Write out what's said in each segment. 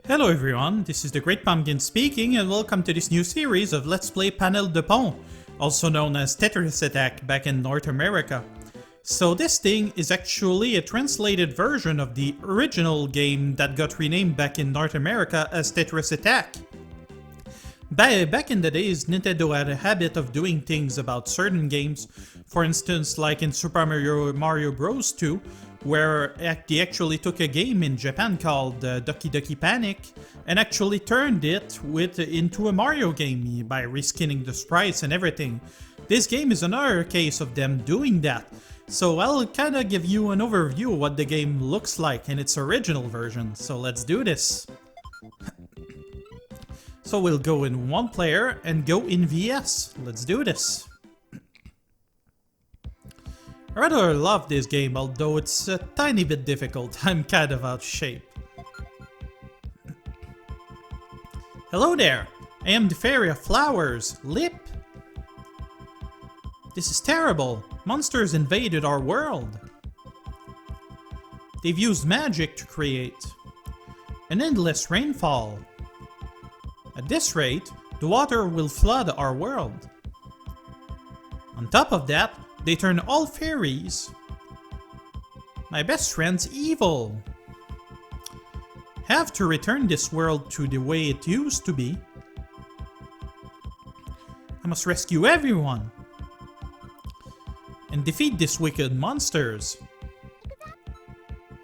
Hello everyone, this is the Great Pumpkin speaking and welcome to this new series of Let's Play Panel de Pon, also known as Tetris Attack back in North America. So this thing is actually a translated version of the original game that got renamed back in North America as Tetris Attack. Back in the days, Nintendo had a habit of doing things about certain games, for instance like in Super Mario Bros. 2, where they actually took a game in Japan called Doki Doki Panic and actually turned it into a Mario game by reskinning the sprites and everything. This game is another case of them doing that, so I'll kinda give you an overview of what the game looks like in its original version, so let's do this. So we'll go in one player and go in VS. Let's do this. I rather love this game, although it's a tiny bit difficult. I'm kind of out of shape. Hello there! I am the Fairy of Flowers, Lip. This is terrible. Monsters invaded our world. They've used magic to create an endless rainfall. At this rate, the water will flood our world. On top of that, they turn all fairies. My best friend's evil. Have to return this world to the way it used to be. I must rescue everyone and defeat these wicked monsters.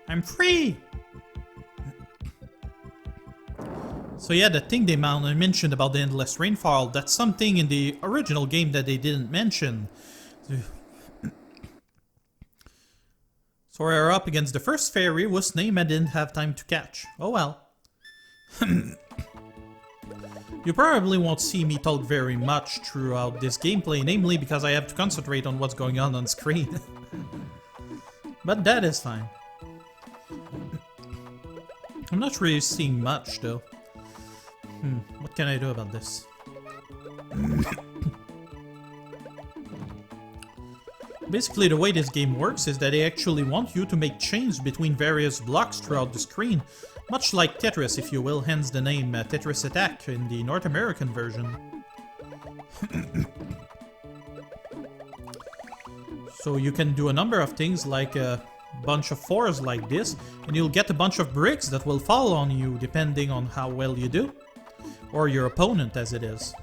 I'm free! So yeah, the thing they mentioned about the endless rainfall, that's something in the original game that they didn't mention. So we're up against the first fairy whose name I didn't have time to catch. Oh well. You probably won't see me talk very much throughout this gameplay, namely because I have to concentrate on what's going on screen. But that is fine. I'm not really seeing much though. What can I do about this? Basically, the way this game works is that they actually want you to make chains between various blocks throughout the screen, much like Tetris, if you will, hence the name Tetris Attack in the North American version. So you can do a number of things like a bunch of fours like this, and you'll get a bunch of bricks that will fall on you depending on how well you do. Or your opponent, as it is.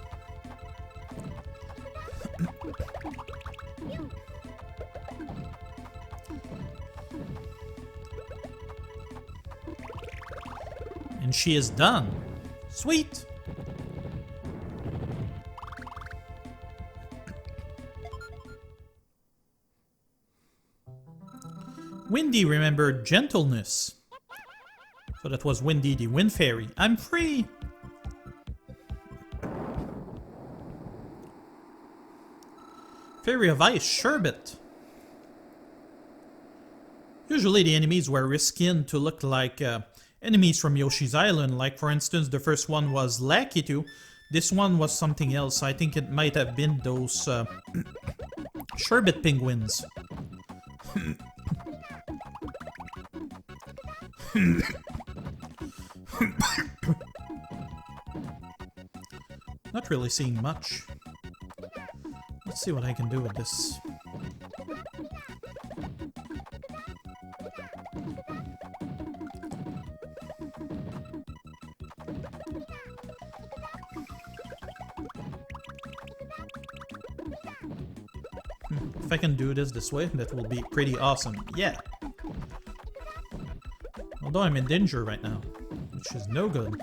And she is done. Sweet! Windy remembered gentleness. So that was Windy the Wind Fairy. I'm free! Fairy of Ice, Sherbet. Usually the enemies were reskinned to look like enemies from Yoshi's Island, like for instance the first one was Lakitu. This one was something else. I think it might have been those Sherbet penguins. Not really seeing much. Let's see what I can do with this. If I can do this way, that will be pretty awesome. Yeah! Although I'm in danger right now, which is no good.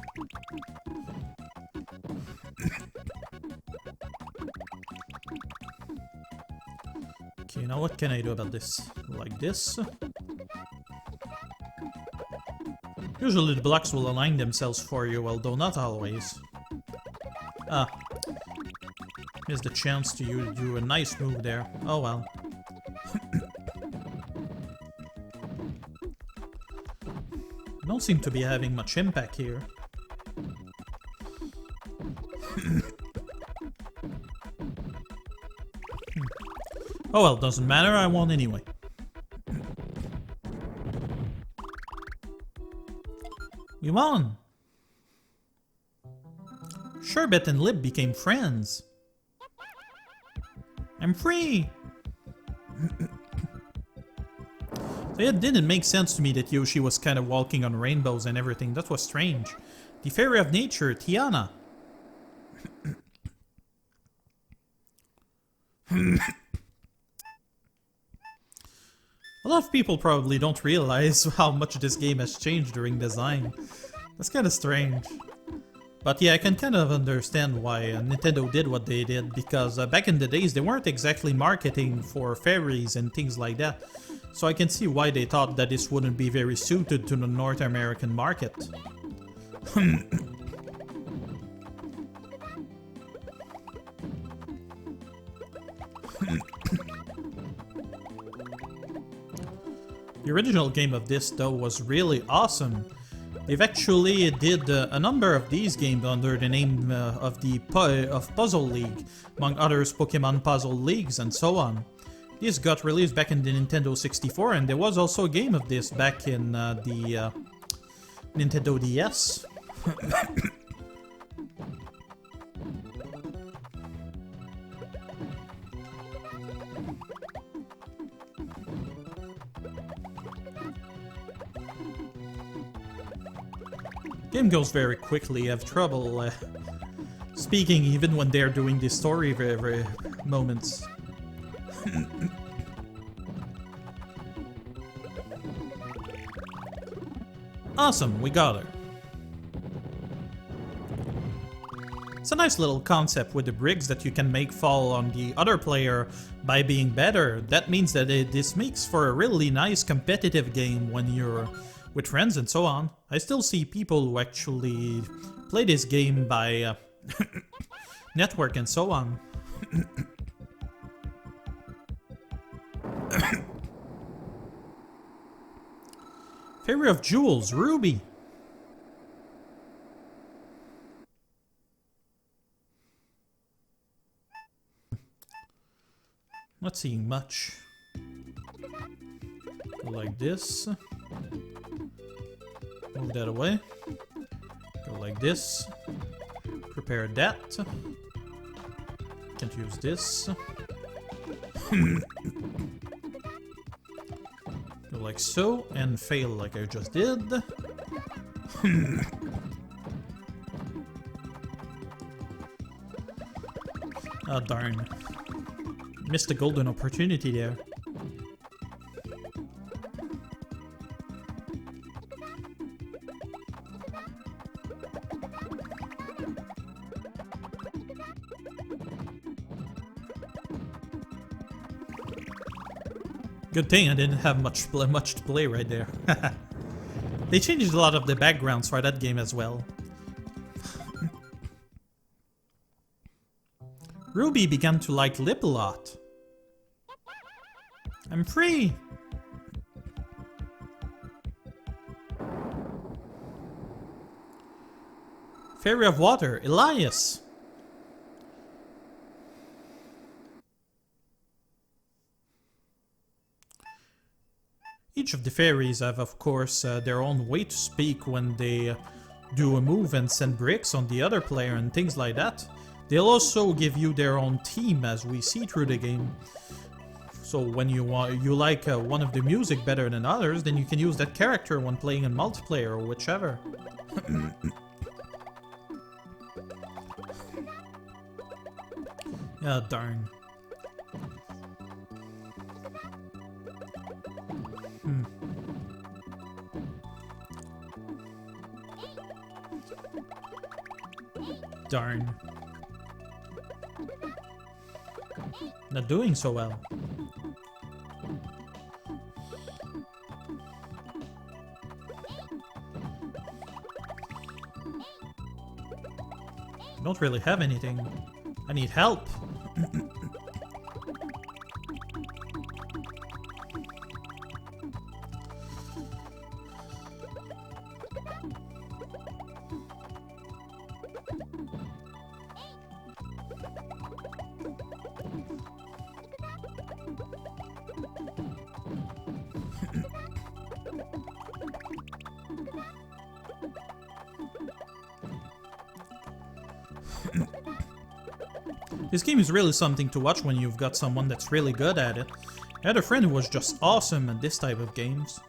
Okay, now what can I do about this? Like this? Usually the blocks will align themselves for you, although not always. Ah. Missed the chance to do a nice move there. Oh well. Don't seem to be having much impact here. Oh well, doesn't matter, I won anyway. We won! Sherbet and Lib became friends. I'm free! So it didn't make sense to me that Yoshi was kind of walking on rainbows and everything. That was strange. The Fairy of Nature, Tiana. A lot of people probably don't realize how much this game has changed during design. That's kind of strange. But yeah, I can kind of understand why Nintendo did what they did, because back in the days they weren't exactly marketing for fairies and things like that. So I can see why they thought that this wouldn't be very suited to the North American market. The original game of this, though, was really awesome. They've actually did a number of these games under the name of Puzzle League, among others Pokemon Puzzle Leagues and so on. This got released back in the Nintendo 64, and there was also a game of this back in the Nintendo DS. Game goes very quickly. I have trouble speaking even when they're doing the story moments. Awesome, we got her. It's a nice little concept with the bricks that you can make fall on the other player by being better. That means that this makes for a really nice competitive game when you're with friends and so on. I still see people who actually play this game by network and so on. Fairy of Jewels, Ruby. Not seeing much. Go like this. Move that away. Go like this. Prepare that. Can't use this. Go like so, and fail like I just did. Ah, darn. Missed a golden opportunity there. Good thing I didn't have much to play right there. They changed a lot of the backgrounds for that game as well. Ruby began to like Lip a lot. I'm free! Fairy of Water, Elias! Each of the fairies have, of course, their own way to speak when they do a move and send bricks on the other player and things like that. They'll also give you their own theme as we see through the game. So when you like one of the music better than others, then you can use that character when playing in multiplayer or whichever. Ah, darn. Darn. Not doing so well. Don't really have anything. I need help. This game is really something to watch when you've got someone that's really good at it. I had a friend who was just awesome at this type of games.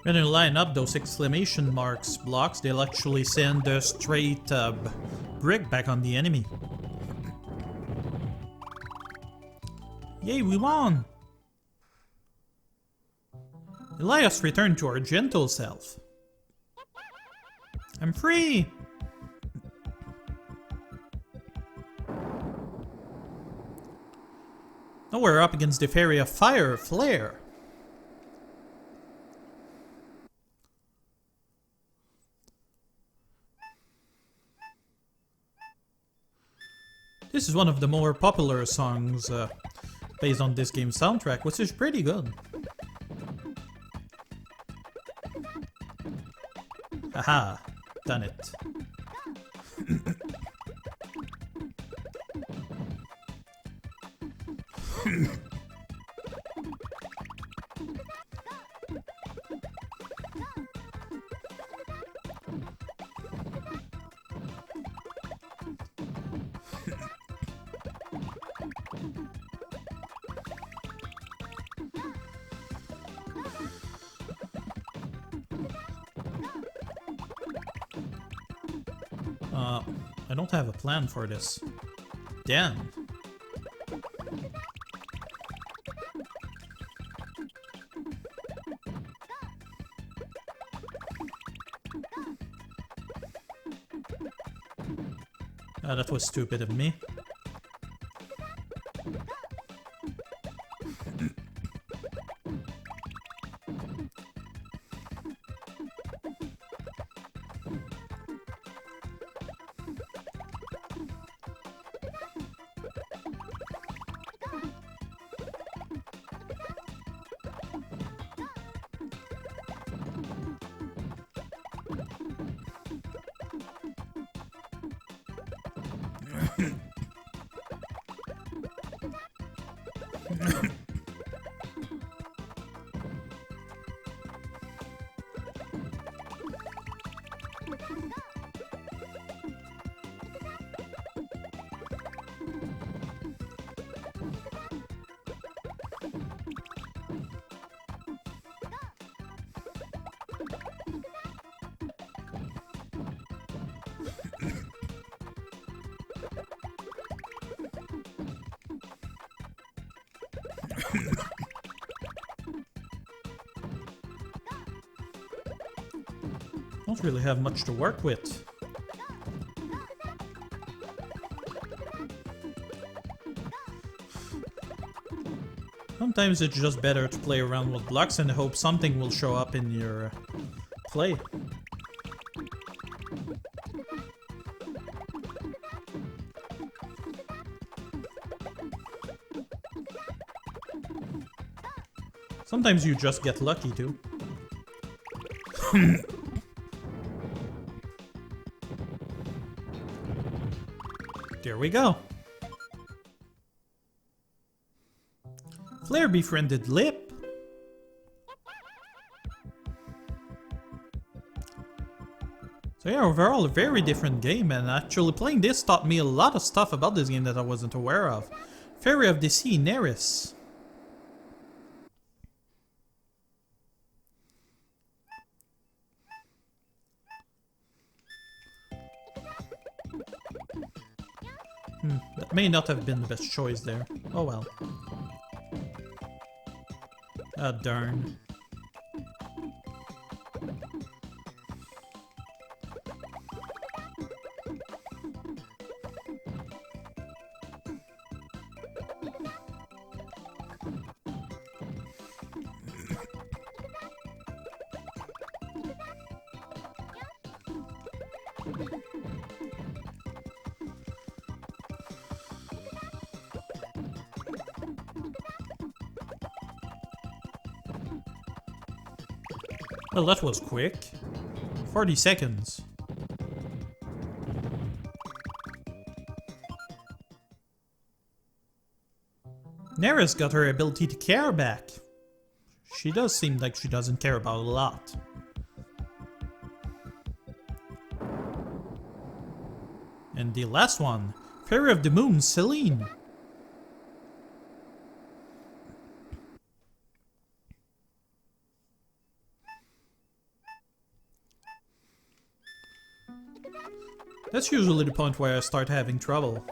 When you line up those exclamation marks blocks, they'll actually send a straight brick back on the enemy. Yay, we won! Elias returned to our gentle self. I'm free! Now we're up against the Fairy of Fire, Flare. This is one of the more popular songs based on this game's soundtrack, which is pretty good. Haha, done it. I don't have a plan for this. Damn. That was stupid of me. Don't really have much to work with. Sometimes it's just better to play around with blocks and hope something will show up in your play. Sometimes you just get lucky too. There we go. Flare befriended Lip. So yeah, overall a very different game, and actually playing this taught me a lot of stuff about this game that I wasn't aware of. Fairy of the Sea, Neris. That may not have been the best choice there. Oh well. Ah, darn. Well, that was quick. 40 seconds. Nara's got her ability to care back. She does seem like she doesn't care about a lot. And the last one, Fairy of the Moon, Celine. That's usually the point where I start having trouble.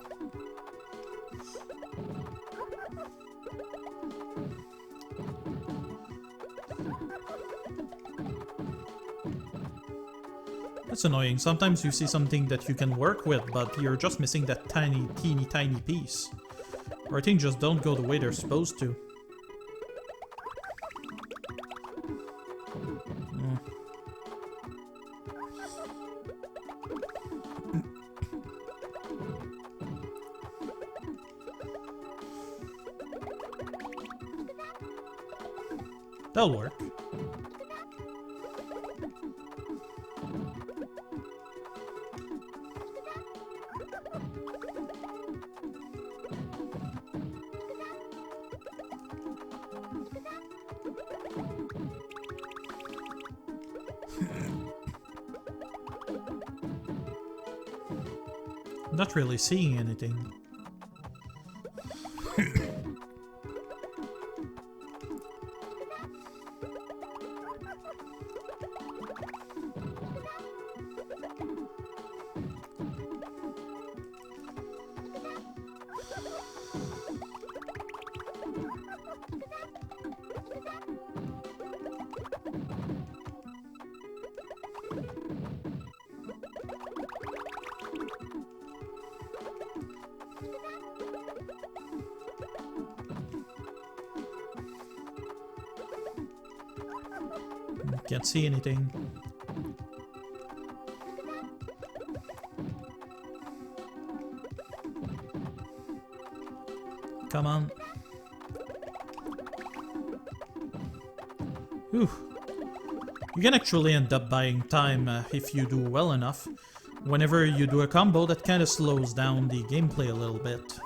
That's annoying. Sometimes you see something that you can work with, but you're just missing that teeny piece. Or things just don't go the way they're supposed to. That'll work. Not really seeing anything. Can't see anything. Come on. Whew. You can actually end up buying time if you do well enough. Whenever you do a combo, that kind of slows down the gameplay a little bit.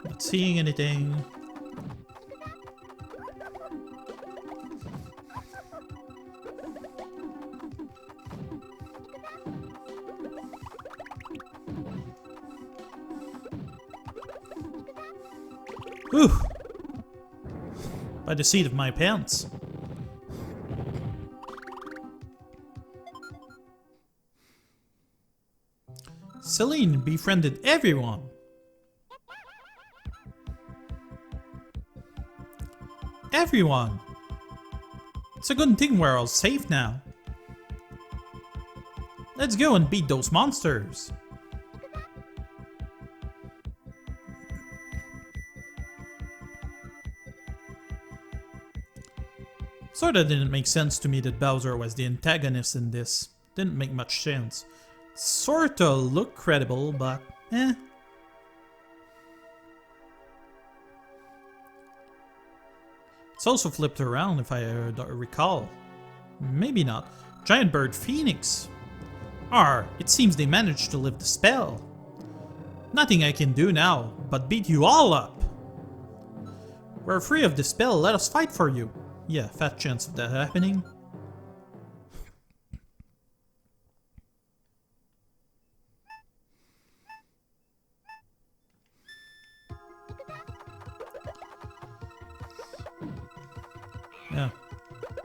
Not seeing anything. Whew! By the seat of my pants. Celine befriended everyone. Everyone! It's a good thing we're all safe now. Let's go and beat those monsters. Sorta didn't make sense to me that Bowser was the antagonist in this. Didn't make much sense. Sorta looked credible, but eh. It's also flipped around if I recall. Maybe not. Giant Bird Phoenix. It seems they managed to lift the spell. Nothing I can do now, but beat you all up. We're free of the spell, let us fight for you. Yeah, fat chance of that happening.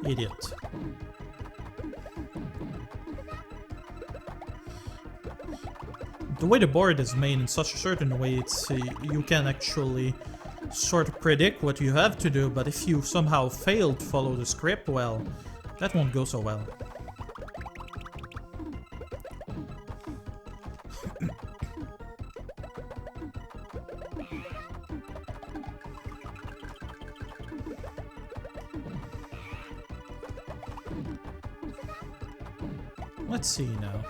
Idiot. The way the board is made in such a certain way, it's you can actually sort of predict what you have to do, but if you somehow fail to follow the script well, that won't go so well. Let's see now.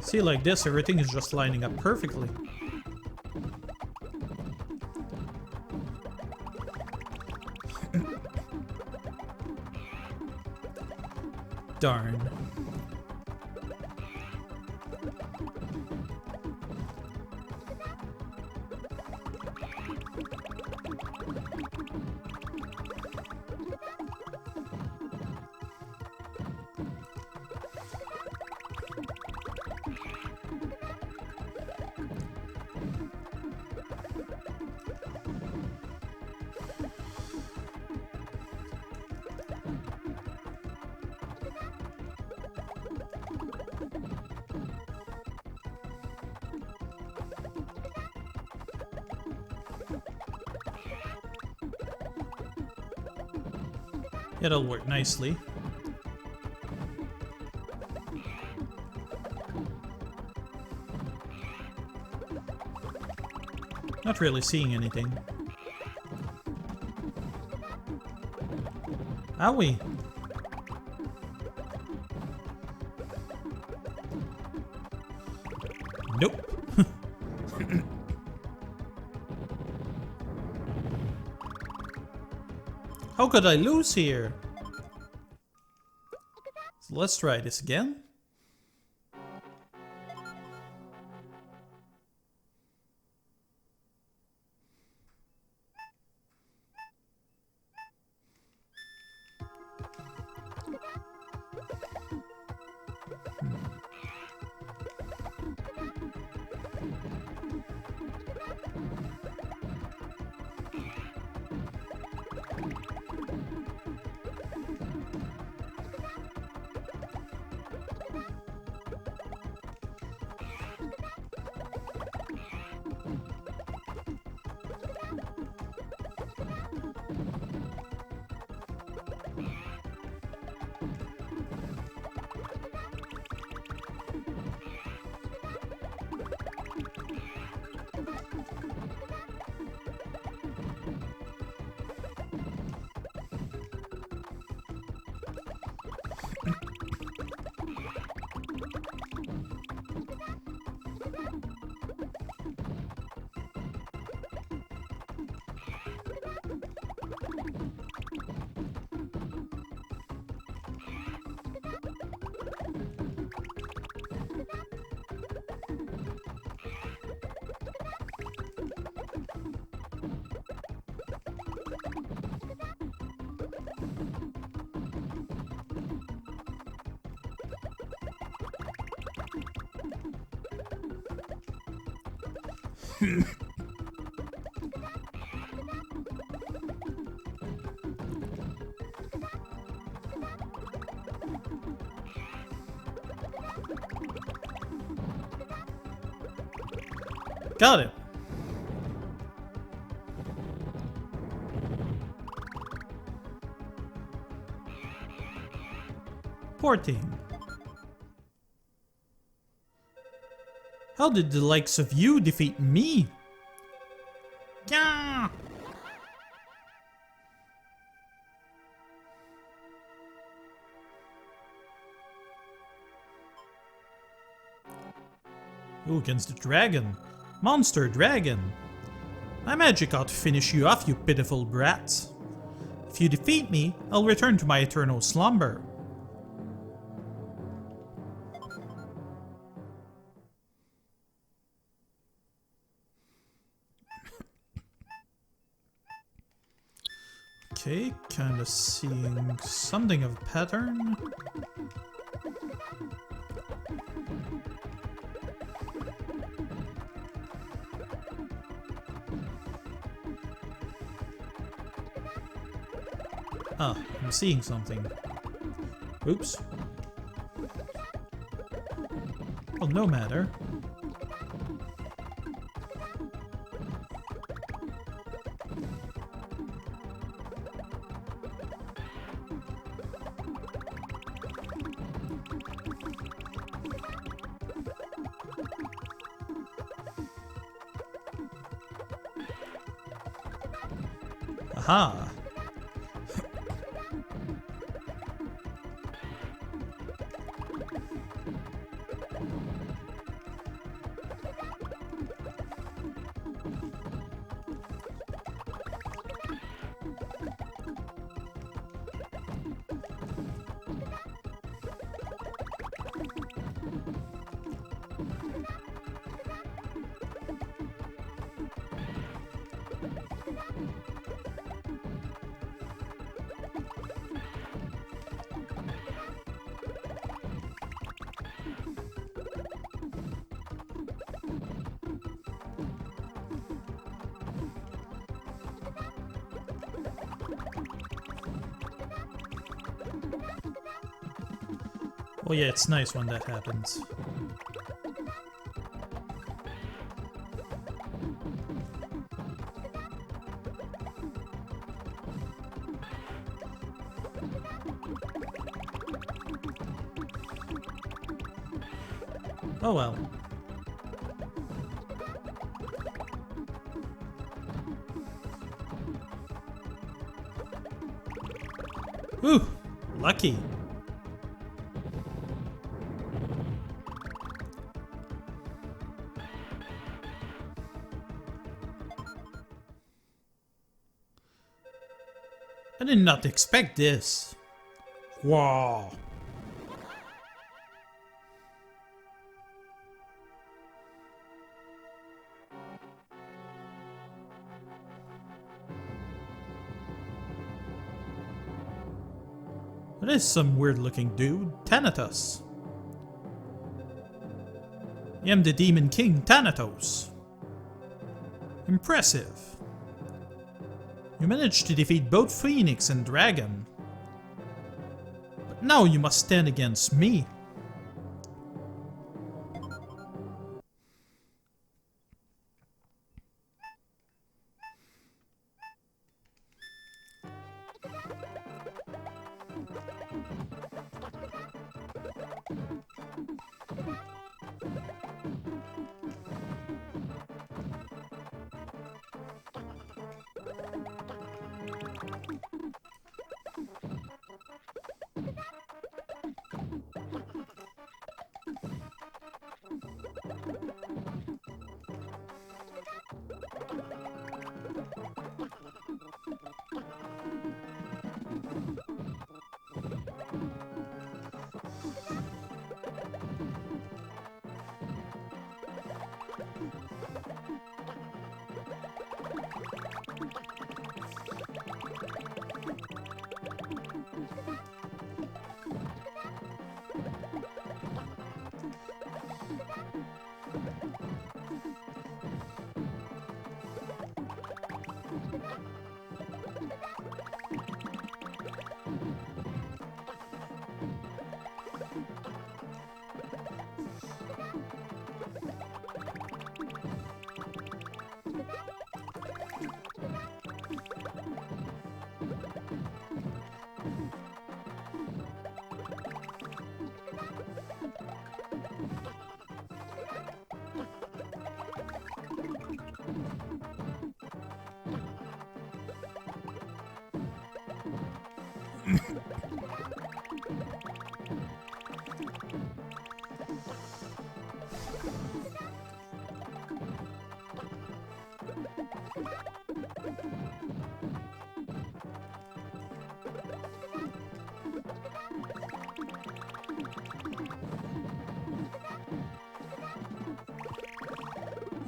See, like this, everything is just lining up perfectly. Darn. It'll work nicely. Not really seeing anything. Owie! Nope. How could I lose here? So let's try this again. Got it. Poor thing. How did the likes of you defeat me? Yeah. Ooh, against the dragon. Monster dragon. My magic ought to finish you off, you pitiful brats. If you defeat me, I'll return to my eternal slumber. Okay, kind of seeing something of a pattern. Ah, I'm seeing something. Oops. Well, no matter. Aha! Oh yeah, it's nice when that happens. Oh well. Ooh, lucky. I did not expect this. Wow. That is some weird looking dude, Thanatos. I am the Demon King Thanatos. Impressive. You managed to defeat both Phoenix and Dragon. But now you must stand against me.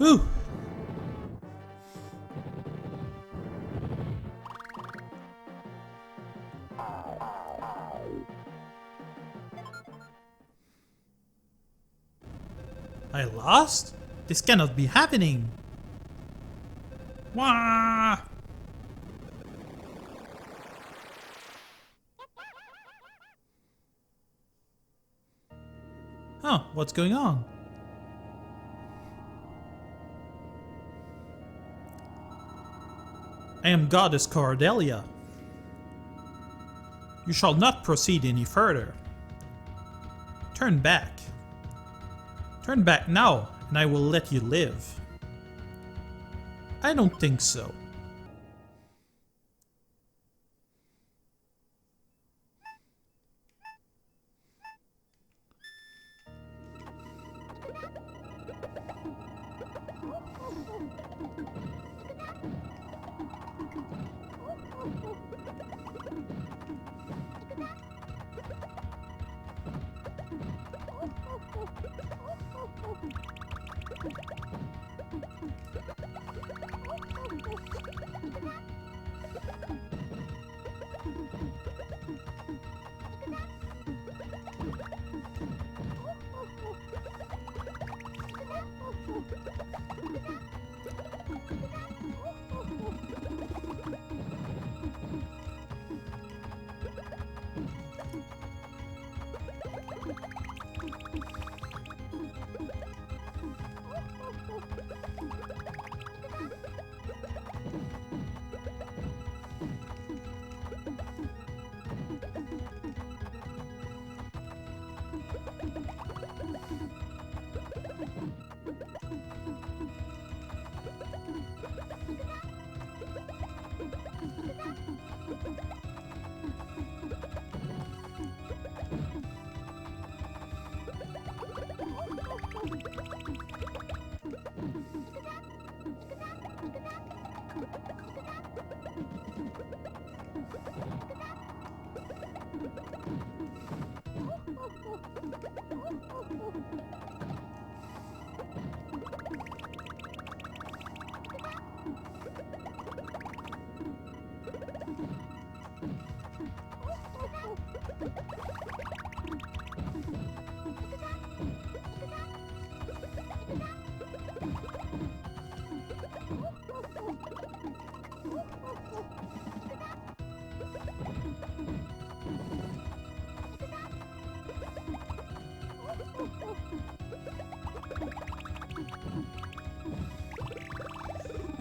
Ooh. I lost? This cannot be happening. Wah! Huh, what's going on? I am Goddess Cordelia. You shall not proceed any further. Turn back. Turn back now, and I will let you live. I don't think so.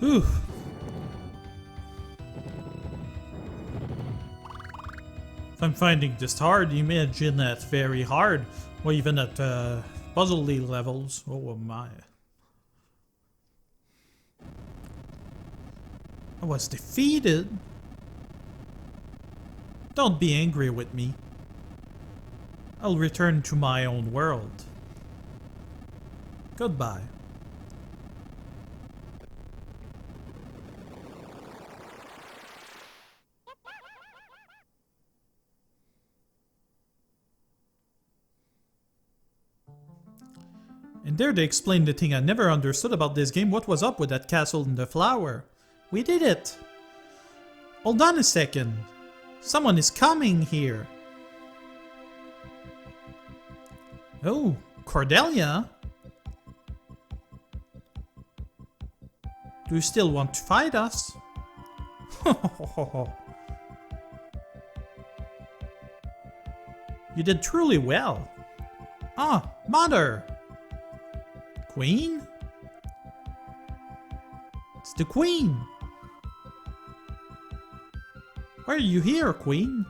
Ooh. If I'm finding this hard, imagine that very hard, or even at puzzle levels. Oh my. I was defeated. Don't be angry with me. I'll return to my own world. Goodbye. And there they explained the thing I never understood about this game. What was up with that castle in the flower? We did it! Hold on a second. Someone is coming here. Oh, Cordelia? Do you still want to fight us? You did truly well. Ah, Mother! Queen? It's the Queen! Why are you here, Queen?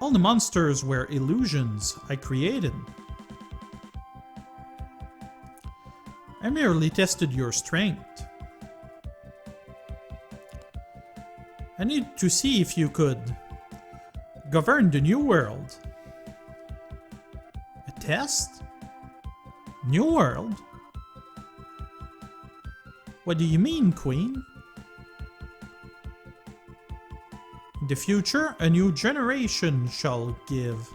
All the monsters were illusions I created. I merely tested your strength. I need to see if you could govern the new world. A test? New world? What do you mean, Queen? In the future, a new generation shall give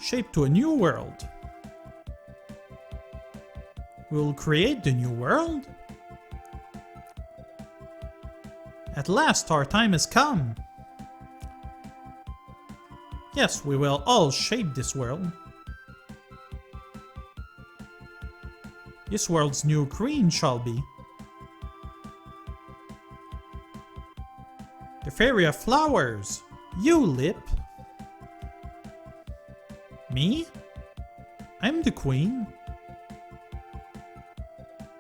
shape to a new world. We'll create the new world? At last, our time has come. Yes, we will all shape this world. This world's new queen shall be the Fairy of Flowers, you, Lip. Me? I'm the queen.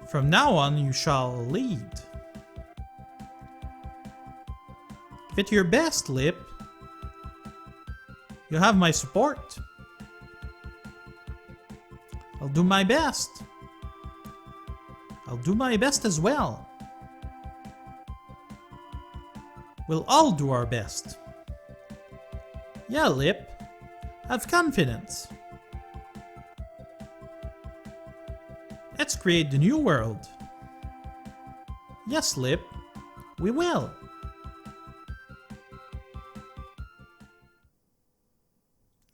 From now on, you shall lead. Give it your best, Lip. You have my support. I'll do my best. I'll do my best as well. We'll all do our best. Yeah, Lip. Have confidence. Let's create the new world. Yes, Lip. We will.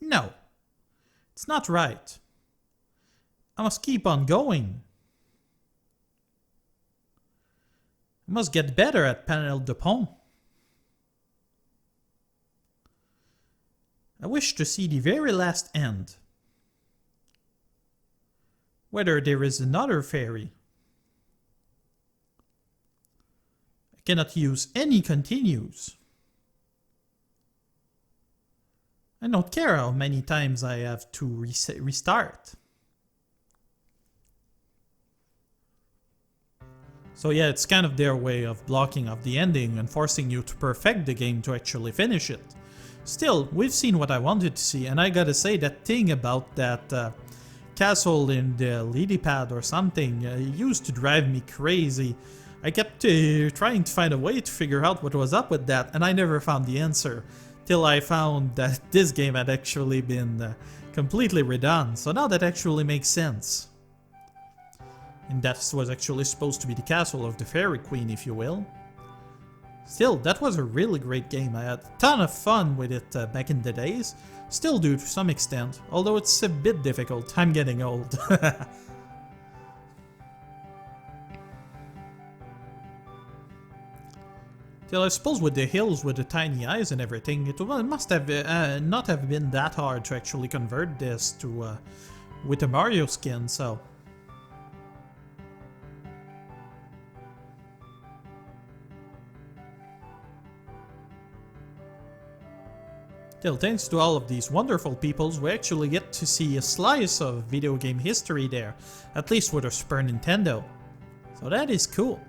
No. It's not right. I must keep on going. I must get better at Panel de Pon. I wish to see the very last end. Whether there is another fairy. I cannot use any continues. I don't care how many times I have to restart. So yeah, it's kind of their way of blocking off the ending and forcing you to perfect the game to actually finish it. Still, we've seen what I wanted to see, and I gotta say that thing about that castle in the lily pad or something used to drive me crazy. I kept trying to find a way to figure out what was up with that, and I never found the answer. Till I found that this game had actually been completely redone, so now that actually makes sense. And that was actually supposed to be the castle of the Fairy Queen, if you will. Still, that was a really great game. I had a ton of fun with it back in the days. Still do to some extent, although it's a bit difficult. I'm getting old. Still, I suppose with the hills with the tiny eyes and everything, it must have not have been that hard to actually convert this to with a Mario skin, so... Still, thanks to all of these wonderful peoples, we actually get to see a slice of video game history there, at least with our Super Nintendo. So that is cool.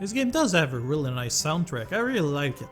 This game does have a really nice soundtrack, I really like it.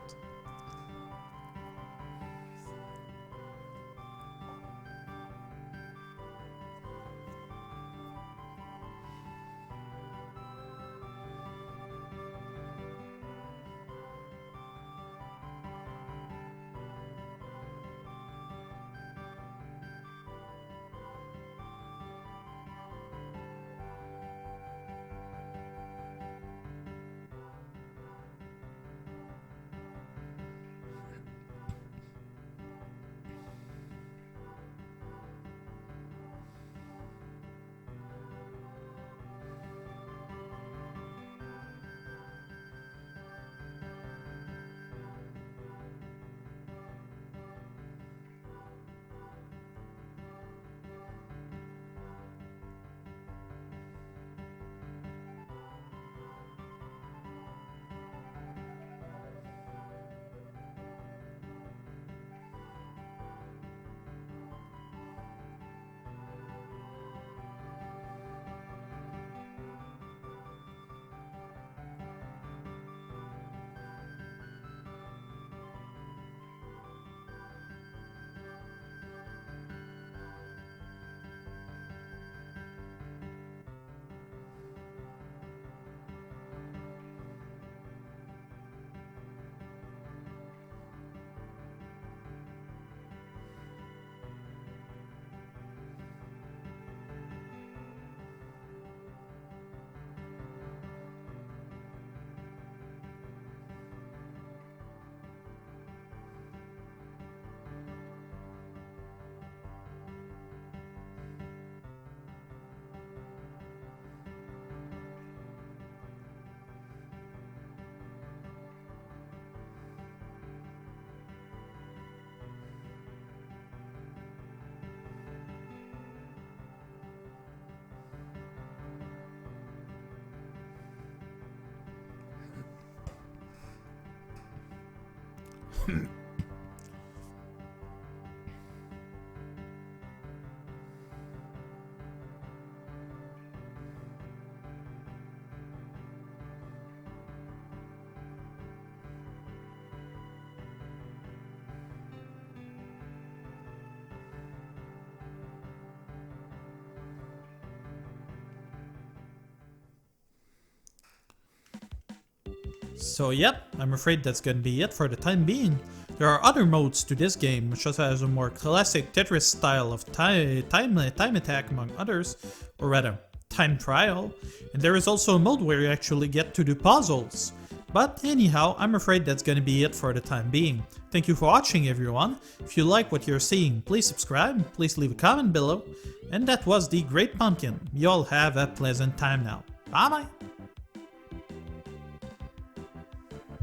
So yep, I'm afraid that's gonna be it for the time being. There are other modes to this game, which also has a more classic Tetris style of time attack among others, or rather, time trial, and there is also a mode where you actually get to do puzzles. But anyhow, I'm afraid that's gonna be it for the time being. Thank you for watching everyone. If you like what you're seeing, please subscribe, please leave a comment below, and that was the Great Pumpkin. You all have a pleasant time now. Bye bye!